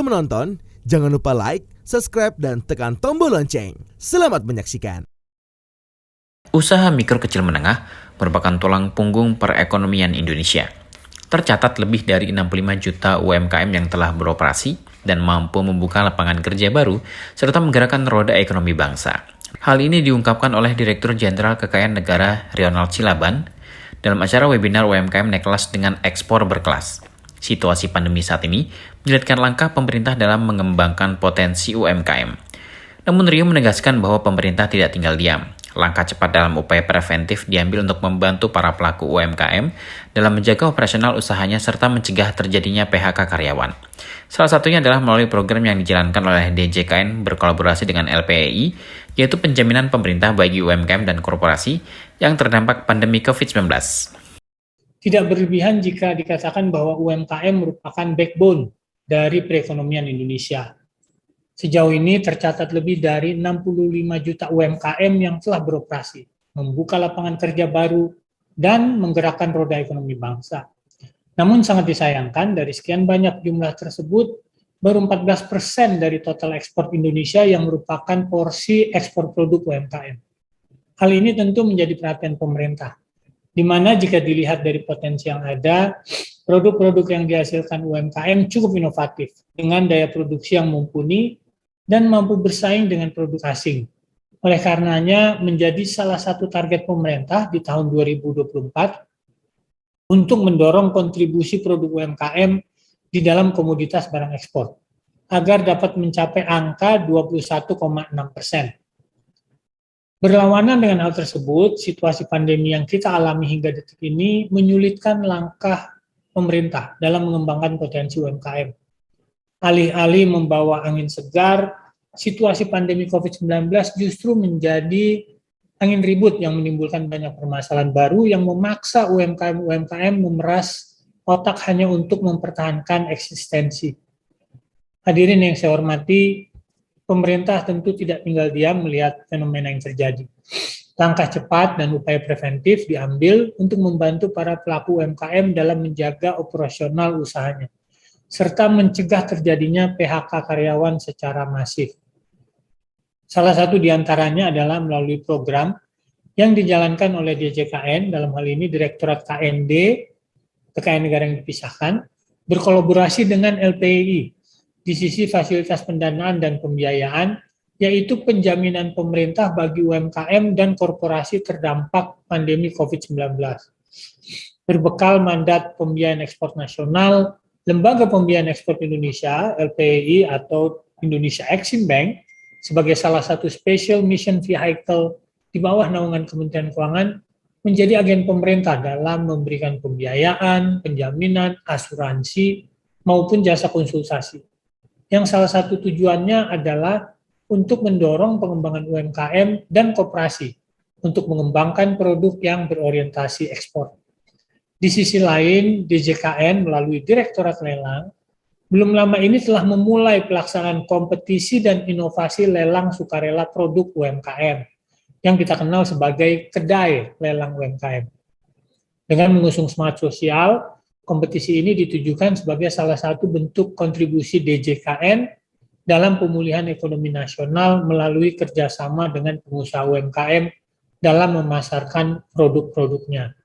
Sebelum menonton, jangan lupa like, subscribe, dan tekan tombol lonceng. Selamat menyaksikan. Usaha mikro kecil menengah merupakan tulang punggung perekonomian Indonesia. Tercatat lebih dari 65 juta UMKM yang telah beroperasi dan mampu membuka lapangan kerja baru serta menggerakkan roda ekonomi bangsa. Hal ini diungkapkan oleh Direktur Jenderal Kekayaan Negara Ronald Silaban dalam acara webinar UMKM naik kelas dengan ekspor berkelas. Situasi pandemi saat ini menjadikan langkah pemerintah dalam mengembangkan potensi UMKM. Namun Rio menegaskan bahwa pemerintah tidak tinggal diam. Langkah cepat dalam upaya preventif diambil untuk membantu para pelaku UMKM dalam menjaga operasional usahanya serta mencegah terjadinya PHK karyawan. Salah satunya adalah melalui program yang dijalankan oleh DJKN berkolaborasi dengan LPEI, yaitu penjaminan pemerintah bagi UMKM dan korporasi yang terdampak pandemi COVID-19. Tidak berlebihan jika dikatakan bahwa UMKM merupakan backbone dari perekonomian Indonesia. Sejauh ini tercatat lebih dari 65 juta UMKM yang telah beroperasi, membuka lapangan kerja baru, dan menggerakkan roda ekonomi bangsa. Namun sangat disayangkan dari sekian banyak jumlah tersebut, baru 14% dari total ekspor Indonesia yang merupakan porsi ekspor produk UMKM. Hal ini tentu menjadi perhatian pemerintah, di mana jika dilihat dari potensi yang ada, produk-produk yang dihasilkan UMKM cukup inovatif, dengan daya produksi yang mumpuni, dan mampu bersaing dengan produk asing. Oleh karenanya, menjadi salah satu target pemerintah di tahun 2024 untuk mendorong kontribusi produk UMKM di dalam komoditas barang ekspor, agar dapat mencapai angka 21,6%. Berlawanan dengan hal tersebut, situasi pandemi yang kita alami hingga detik ini menyulitkan langkah pemerintah dalam mengembangkan potensi UMKM. Alih-alih membawa angin segar, situasi pandemi COVID-19 justru menjadi angin ribut yang menimbulkan banyak permasalahan baru yang memaksa UMKM memeras otak hanya untuk mempertahankan eksistensi. Hadirin yang saya hormati, pemerintah tentu tidak tinggal diam melihat fenomena yang terjadi. Langkah cepat dan upaya preventif diambil untuk membantu para pelaku UMKM dalam menjaga operasional usahanya, serta mencegah terjadinya PHK karyawan secara masif. Salah satu di antaranya adalah melalui program yang dijalankan oleh DJKN, dalam hal ini Direktorat KND, Kekayaan Negara yang Dipisahkan, berkolaborasi dengan LPEI, di sisi fasilitas pendanaan dan pembiayaan, yaitu penjaminan pemerintah bagi UMKM dan korporasi terdampak pandemi COVID-19. Berbekal mandat pembiayaan ekspor nasional, Lembaga Pembiayaan Ekspor Indonesia, LPEI atau Indonesia Exim Bank, sebagai salah satu special mission vehicle di bawah naungan Kementerian Keuangan, menjadi agen pemerintah dalam memberikan pembiayaan, penjaminan, asuransi, maupun jasa konsultasi, yang salah satu tujuannya adalah untuk mendorong pengembangan UMKM dan koperasi untuk mengembangkan produk yang berorientasi ekspor. Di sisi lain, DJKN melalui Direktorat Lelang belum lama ini telah memulai pelaksanaan kompetisi dan inovasi lelang sukarela produk UMKM yang kita kenal sebagai kedai lelang UMKM. Dengan mengusung smart sosial, kompetisi ini ditujukan sebagai salah satu bentuk kontribusi DJKN dalam pemulihan ekonomi nasional melalui kerjasama dengan pengusaha UMKM dalam memasarkan produk-produknya.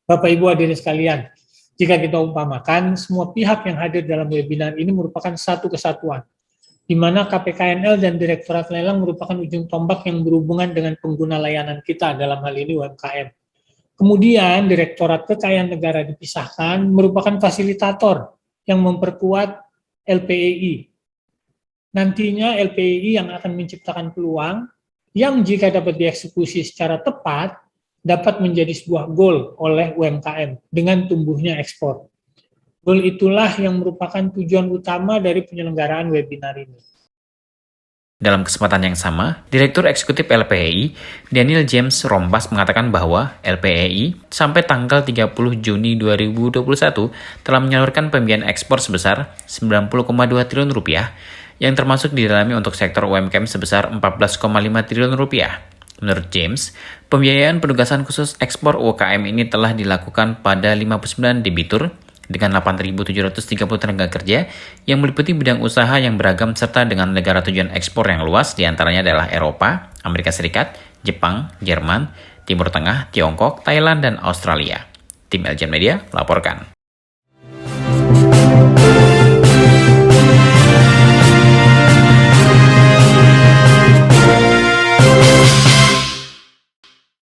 Bapak Ibu hadirin sekalian, jika kita umpamakan, semua pihak yang hadir dalam webinar ini merupakan satu kesatuan, di mana KPKNL dan Direktorat Lelang merupakan ujung tombak yang berhubungan dengan pengguna layanan kita, dalam hal ini UMKM. Kemudian Direktorat Kekayaan Negara Dipisahkan merupakan fasilitator yang memperkuat LPEI. Nantinya LPEI yang akan menciptakan peluang yang jika dapat dieksekusi secara tepat dapat menjadi sebuah goal oleh UMKM dengan tumbuhnya ekspor. Goal itulah yang merupakan tujuan utama dari penyelenggaraan webinar ini. Dalam kesempatan yang sama, Direktur Eksekutif LPEI, Daniel James Rompas mengatakan bahwa LPEI sampai tanggal 30 Juni 2021 telah menyalurkan pembiayaan ekspor sebesar 90,2 triliun rupiah, yang termasuk di dalamnya untuk sektor UMKM sebesar 14,5 triliun rupiah. Menurut James, pembiayaan penugasan khusus ekspor UKM ini telah dilakukan pada 59 debitur dengan 8.730 tenaga kerja yang meliputi bidang usaha yang beragam serta dengan negara tujuan ekspor yang luas, diantaranya adalah Eropa, Amerika Serikat, Jepang, Jerman, Timur Tengah, Tiongkok, Thailand, dan Australia. Tim Eljan Media melaporkan.